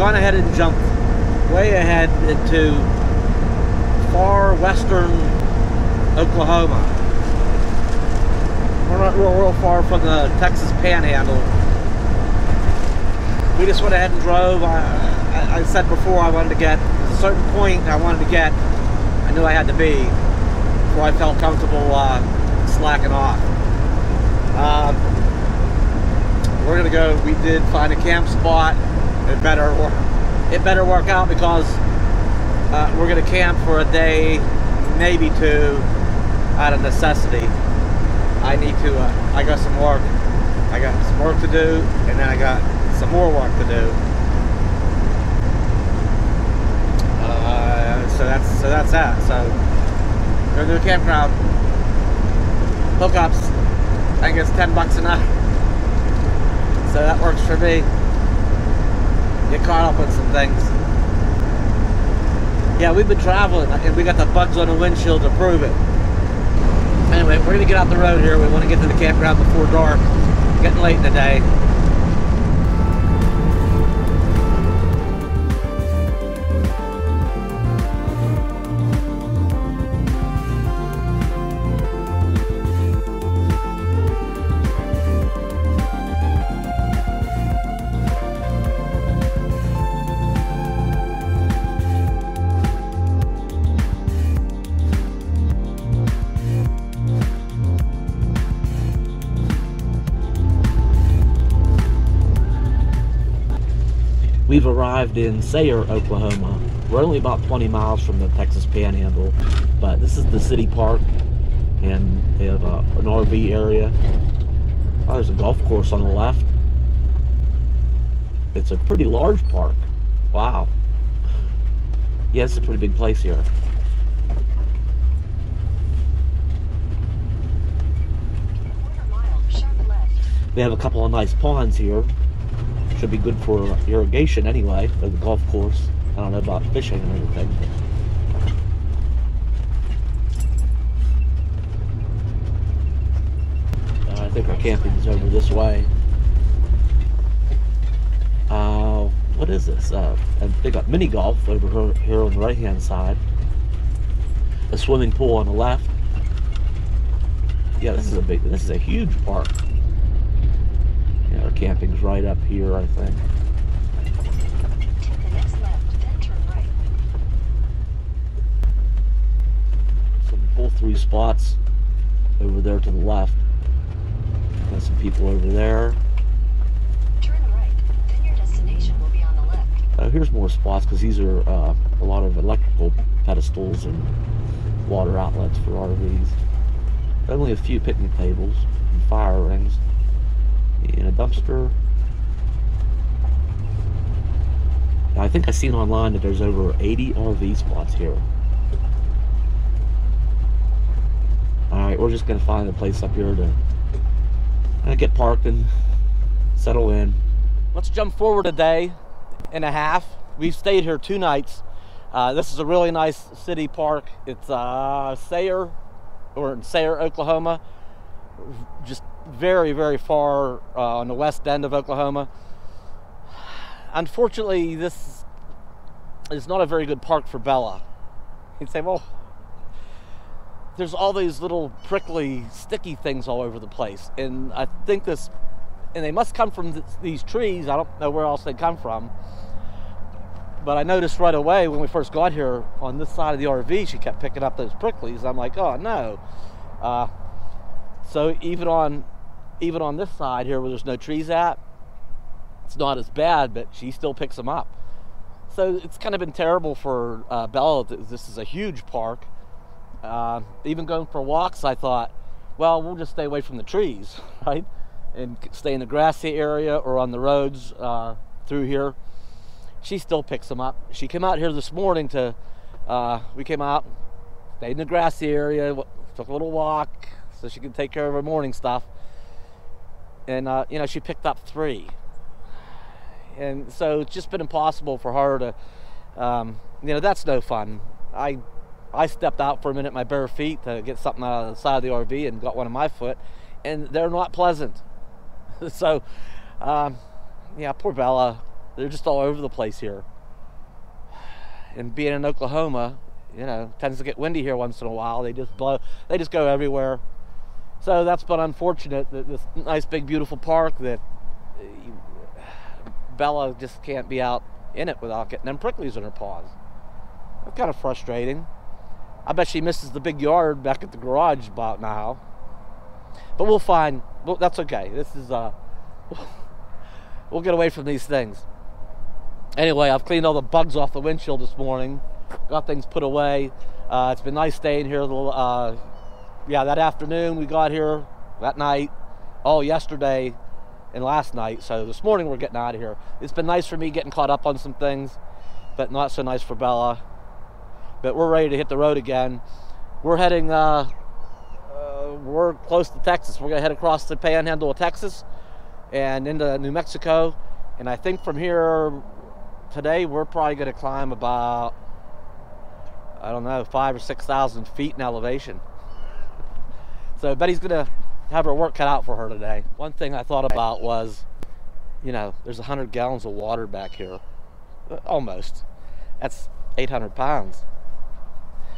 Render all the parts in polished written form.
went ahead and jumped way ahead into far western Oklahoma. We're not real far from the Texas Panhandle. We just went ahead and drove. I said before I wanted to get a certain point I wanted to get. I knew I had to be before I felt comfortable slacking off. We're gonna go. We did find a camp spot. It better work out because we're gonna camp for a day, maybe two, out of necessity. I got some work. I got some work to do, and then I got some more work to do. So that's that. So we're gonna do a campground. Hookups. I think it's $10 a night. So that works for me. Get caught up with some things. Yeah, we've been traveling and we got the bugs on the windshield to prove it. Anyway, we're gonna get out the road here. We want to get to the campground before dark. Getting late in the day. We've arrived in Sayre, Oklahoma. We're only about 20 miles from the Texas Panhandle, but this is the city park, and they have an RV area. Oh, there's a golf course on the left. It's a pretty large park. Wow. Yeah, it's a pretty big place here. They have a couple of nice ponds here. Should be good for irrigation anyway, or the golf course. I don't know about fishing and everything. I think our camping is over this way. What is this? And they got mini golf over here on the right hand side. A swimming pool on the left. Yeah, this is a huge park. Yeah, our camping's right up here, I think. Take the next left, then turn right. So we pull 3 spots over there to the left. Got some people over there. Turn right, then your destination will be on the left. Here's more spots because these are a lot of electrical pedestals and water outlets for RVs. Only a few picnic tables and fire rings. And a dumpster. Now, I think I've seen online that there's over 80 RV spots here. Alright, we're just going to find a place up here to get parked and settle in. Let's jump forward a day and a half. We've stayed here 2 nights. This is a really nice city park. It's Sayre, or in Sayre, Oklahoma. Just very, very far on the west end of Oklahoma. Unfortunately, this is not a very good park for Bella. You'd say, well, there's all these little prickly, sticky things all over the place. And I think and they must come from these trees. I don't know where else they come from. But I noticed right away when we first got here, on this side of the RV, she kept picking up those pricklies. I'm like, oh no. So even on this side here where there's no trees at, it's not as bad, but she still picks them up. So it's kind of been terrible for Bella. This is a huge park. Even going for walks, I thought, well, we'll just stay away from the trees, right? And stay in the grassy area or on the roads through here. She still picks them up. She came out here this morning we came out, stayed in the grassy area, took a little walk so she could take care of her morning stuff. And, you know, she picked up 3. And so it's just been impossible for her to, you know, that's no fun. I stepped out for a minute, my bare feet, to get something out of the side of the RV and got one on my foot, and they're not pleasant. So, yeah, poor Bella. They're just all over the place here. And being in Oklahoma, you know, tends to get windy here once in a while. They just blow, they just go everywhere. So that's been unfortunate, that this nice big beautiful park that Bella just can't be out in it without getting them pricklies in her paws. That's kind of frustrating. I bet she misses the big yard back at the garage about now. But we'll find, well, that's okay. This is, we'll get away from these things. Anyway, I've cleaned all the bugs off the windshield this morning. Got things put away. It's been nice staying here. Yeah, that afternoon we got here, that night, all yesterday and last night. So this morning we're getting out of here. It's been nice for me getting caught up on some things, but not so nice for Bella. But we're ready to hit the road again. We're heading, we're close to Texas. We're gonna head across the panhandle of Texas and into New Mexico. And I think from here today, we're probably gonna climb about, I don't know, 5,000 or 6,000 feet in elevation. So Betty's gonna have her work cut out for her today. One thing I thought about was, you know, there's 100 gallons of water back here. Almost. That's 800 pounds.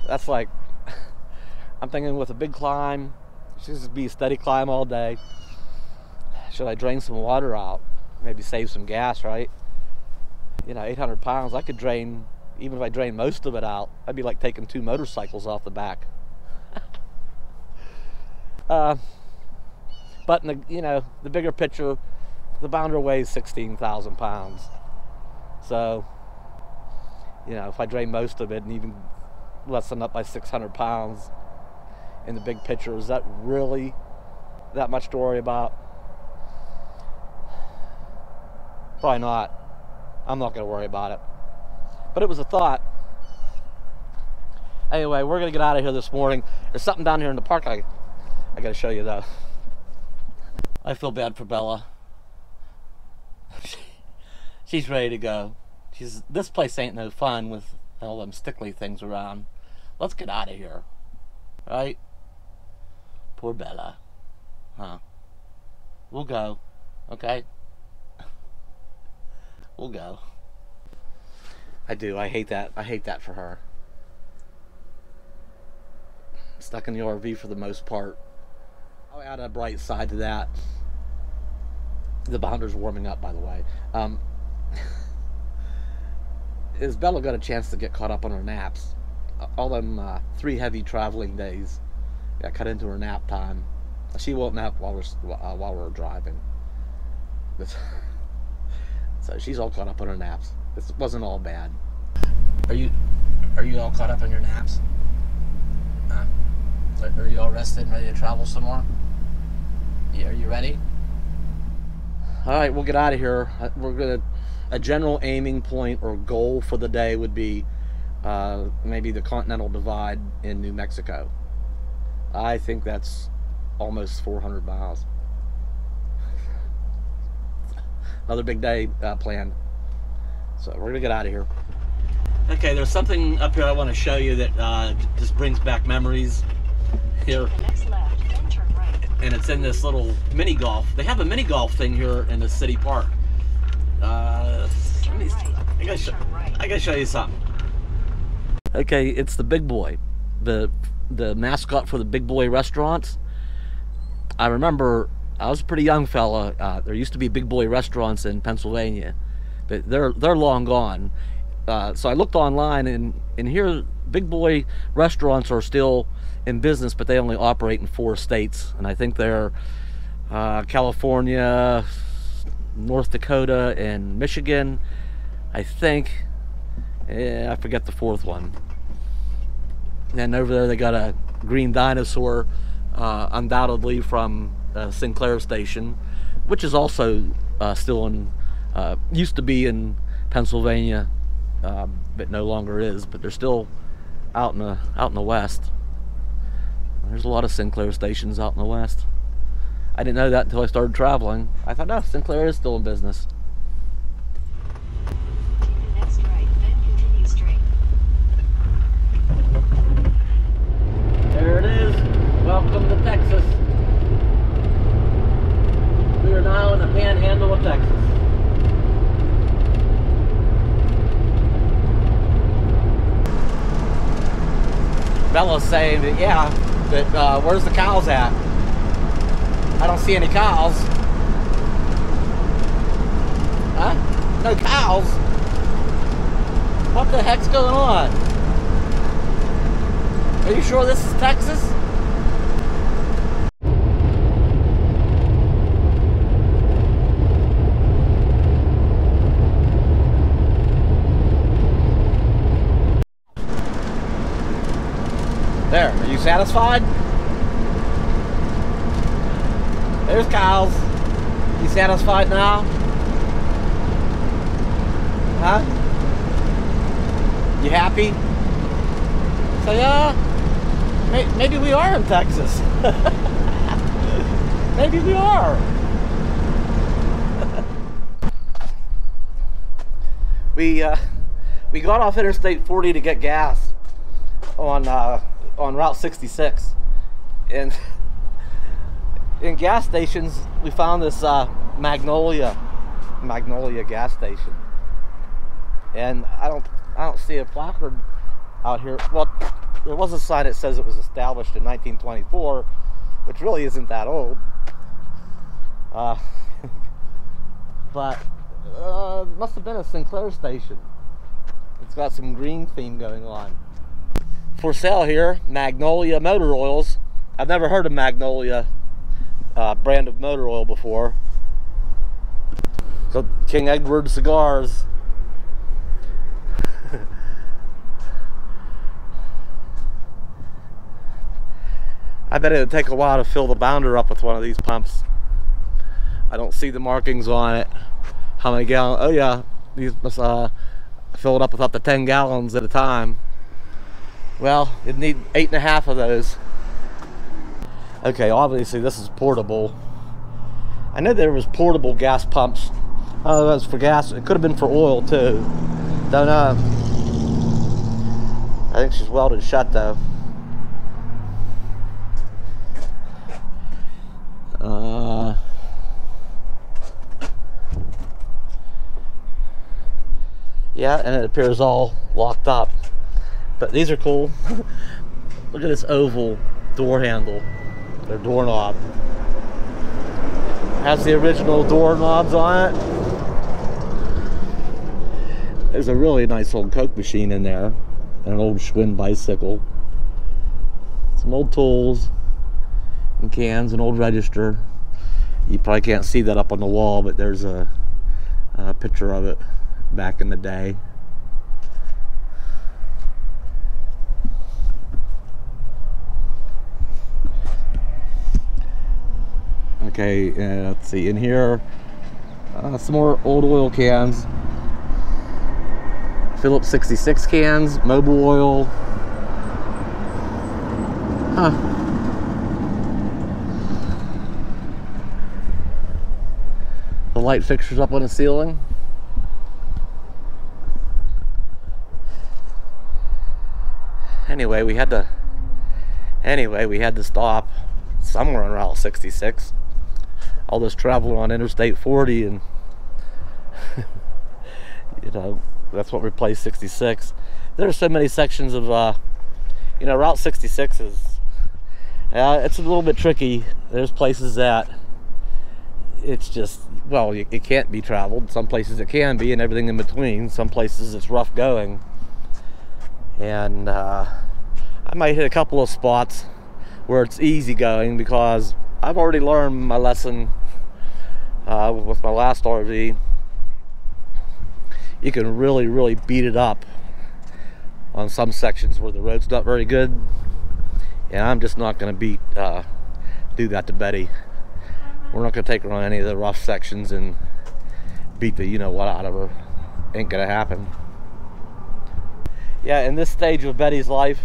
That's like, I'm thinking with a big climb, it should just be a steady climb all day. Should I drain some water out? Maybe save some gas, right? You know, 800 pounds, I could drain, even if I drain most of it out, I'd be like taking 2 motorcycles off the back. But in the, you know, the bigger picture, the bounder weighs 16,000 pounds. So, you know, if I drain most of it and even lessen up by 600 pounds in the big picture, is that really that much to worry about? Probably not. I'm not going to worry about it. But it was a thought. Anyway, we're going to get out of here this morning. There's something down here in the park I got to show you, though. I feel bad for Bella. She's ready to go. This place ain't no fun with all them stickly things around. Let's get out of here. Right? Poor Bella. Huh. We'll go. Okay? We'll go. I do. I hate that. I hate that for her. Stuck in the RV for the most part. I'll add a bright side to that. The bounder's warming up, by the way. Is Bella got a chance to get caught up on her naps? All them 3 heavy traveling days got cut into her nap time. She won't nap while we're driving. So she's all caught up on her naps. This wasn't all bad. Are you all caught up on your naps? Are you all rested and ready to travel some more? Yeah, are you ready? All right, we'll get out of here. A general aiming point or goal for the day would be maybe the Continental Divide in New Mexico. I think that's almost 400 miles. Another big day planned. So we're gonna get out of here. Okay, there's something up here I want to show you that just brings back memories here. The next left, then turn right. And it's in this little mini golf. They have a mini golf thing here in the city park. I gotta show you something. Okay, it's the Big Boy, the mascot for the Big Boy restaurants. I remember I was a pretty young fella. There used to be Big Boy restaurants in Pennsylvania, but they're long gone. So I looked online, and here Big Boy restaurants are still in business, but they only operate in 4 states, and I think they're California, North Dakota, and Michigan. I think. I forget the 4th one. And over there they got a green dinosaur, undoubtedly from Sinclair Station, which is also still in, used to be in Pennsylvania, but no longer is. But they're still out in the west. There's a lot of Sinclair stations out in the west. I didn't know that until I started traveling. I thought, no, Sinclair is still in business. Take the next right, then continue straight. There it is. Welcome to Texas. We are now in the panhandle of Texas. Bella's saying that, yeah, but where's the cows at? I don't see any cows. Huh? No cows? What the heck's going on? Are you sure this is Texas? There, are you satisfied? There's cows. You satisfied now? Huh? You happy? So yeah, maybe we are in Texas. Maybe we are. We got off Interstate 40 to get gas on Route 66, and in gas stations we found this Magnolia gas station, and I don't see a placard out here. Well, there was a sign that says it was established in 1924, which really isn't that old, but must have been a Sinclair station. It's got some green theme going on. For sale here, Magnolia motor oils. I've never heard of Magnolia brand of motor oil before. So King Edward cigars. I bet it would take a while to fill the bounder up with one of these pumps. I don't see the markings on it. How many gallons? Oh yeah, these must fill it up with up to 10 gallons at a time. Well, it'd need 8.5 of those. Okay, obviously this is portable. I know there was portable gas pumps. Oh, that was for gas. It could have been for oil too. Don't know. I think she's welded shut though. Yeah, and it appears all locked up. But these are cool. Look at this oval door handle, or doorknob. Has the original doorknobs on it. There's a really nice old Coke machine in there, and an old Schwinn bicycle. Some old tools and cans, an old register. You probably can't see that up on the wall, but there's a picture of it back in the day. Okay, let's see, in here, some more old oil cans. Phillips 66 cans, Mobil oil. Huh. The light fixtures up on the ceiling. Anyway, we had to stop somewhere on Route 66. All this travel on Interstate 40, and you know, that's what replaced 66. There are so many sections of you know, Route 66 is it's a little bit tricky. There's places that it's just, well, it can't be traveled. Some places it can be, and everything in between. Some places it's rough going, and I might hit a couple of spots where it's easy going, because I've already learned my lesson with my last RV. You can really beat it up on some sections where the road's not very good, and I'm just not going to do that to Betty. We're not going to take her on any of the rough sections and beat the you-know-what out of her. Ain't going to happen. Yeah, in this stage of Betty's life,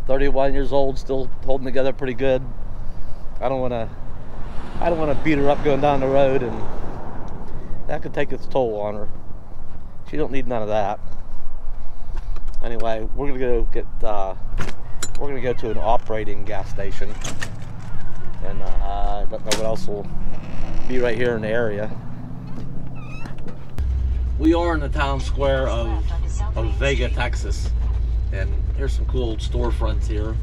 31 years old, still holding together pretty good. I don't want to beat her up going down the road, and that could take its toll on her. She don't need none of that. Anyway, we're gonna go to an operating gas station, and I don't know what else will be right here in the area. We are in the town square of Vega, Texas. And here's some cool storefronts here.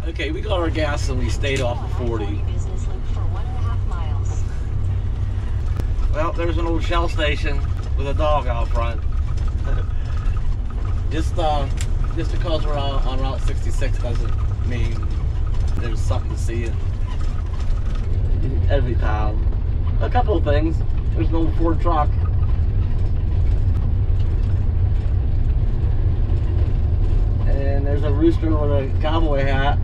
Okay, we got our gas and we stayed off of 40. Business loop for 1.5 miles. Well, there's an old Shell station with a dog out front. Just because we're on Route 66 doesn't mean there's something to see in every town. A couple of things. There's an old Ford truck. And there's a rooster with a cowboy hat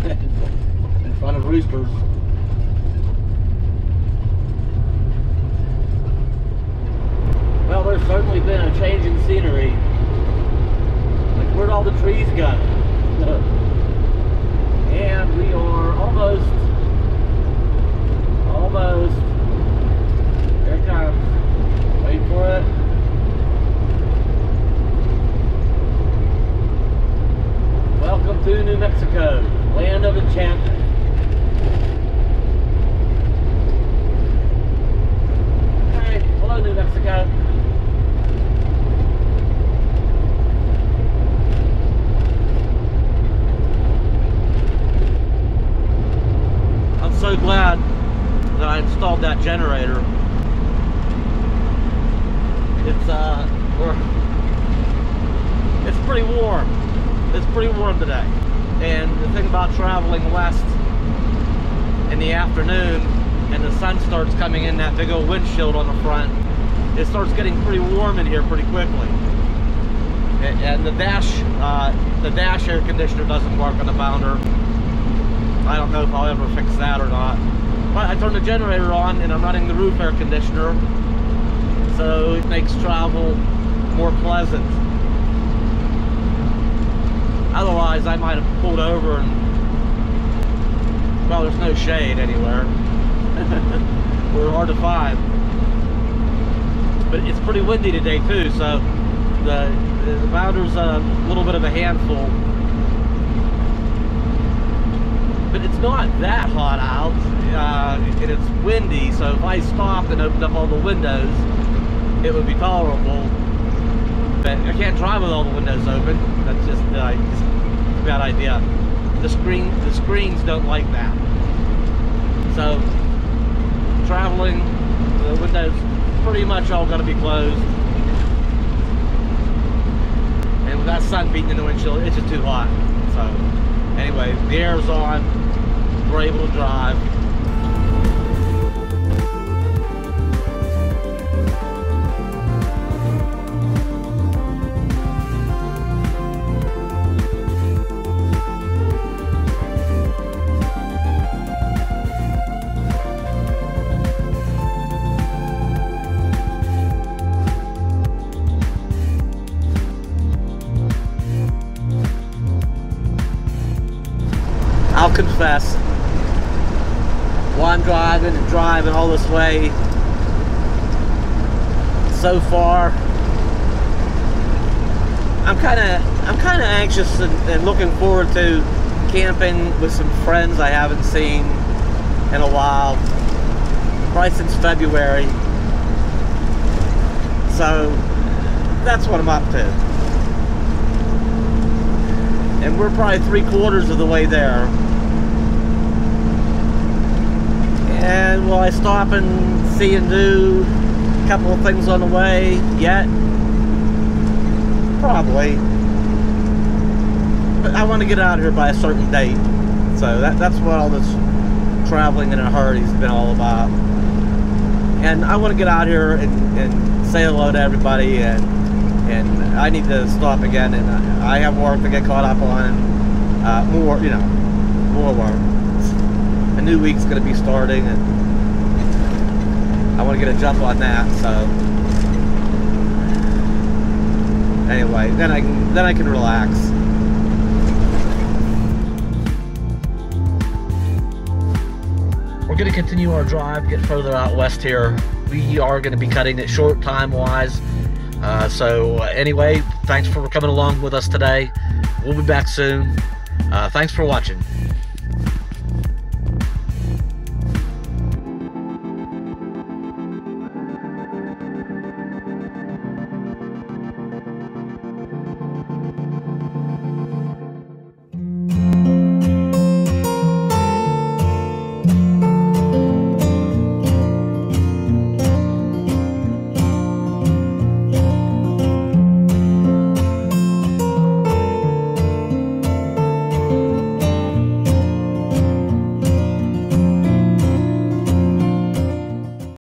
in front of roosters. Well, there's certainly been a change in scenery. Like, where'd all the trees go? And we are almost, here it comes. Wait for it. Welcome to New Mexico, land of enchantment. Okay, hello New Mexico. I'm so glad that I installed that generator. It's pretty warm. It's pretty warm today. And the thing about traveling west in the afternoon and the sun starts coming in that big old windshield on the front, it starts getting pretty warm in here pretty quickly. And the dash air conditioner doesn't work on the Bounder. I don't know if I'll ever fix that or not. But I turned the generator on and I'm running the roof air conditioner, so it makes travel more pleasant. Otherwise, I might have pulled over and, well, there's no shade anywhere. We're hard to find. But it's pretty windy today too, so the Bounder's a little bit of a handful. But it's not that hot out, and it's windy, so if I stopped and opened up all the windows, it would be tolerable. But I can't drive with all the windows open. That's just a bad idea. The screens don't like that. So traveling, the windows pretty much all going to be closed. And with that sun beating in the windshield, it's just too hot. So anyway, the air's on. We're able to drive. I'll confess, while I'm driving all this way, so far, I'm kind of anxious and looking forward to camping with some friends I haven't seen in a while, probably since February. So that's what I'm up to. And we're probably 3/4 of the way there. And will I stop and see and do a couple of things on the way yet? Probably. But I want to get out of here by a certain date. So that's what all this traveling in a hurry has been all about. And I want to get out here and say hello to everybody, and I need to stop again, and I have work to get caught up on, more work. A new week's going to be starting, and I want to get a jump on that. So anyway, then I can relax. We're going to continue our drive, get further out west here. We are going to be cutting it short time-wise. So anyway, thanks for coming along with us today. We'll be back soon. Thanks for watching.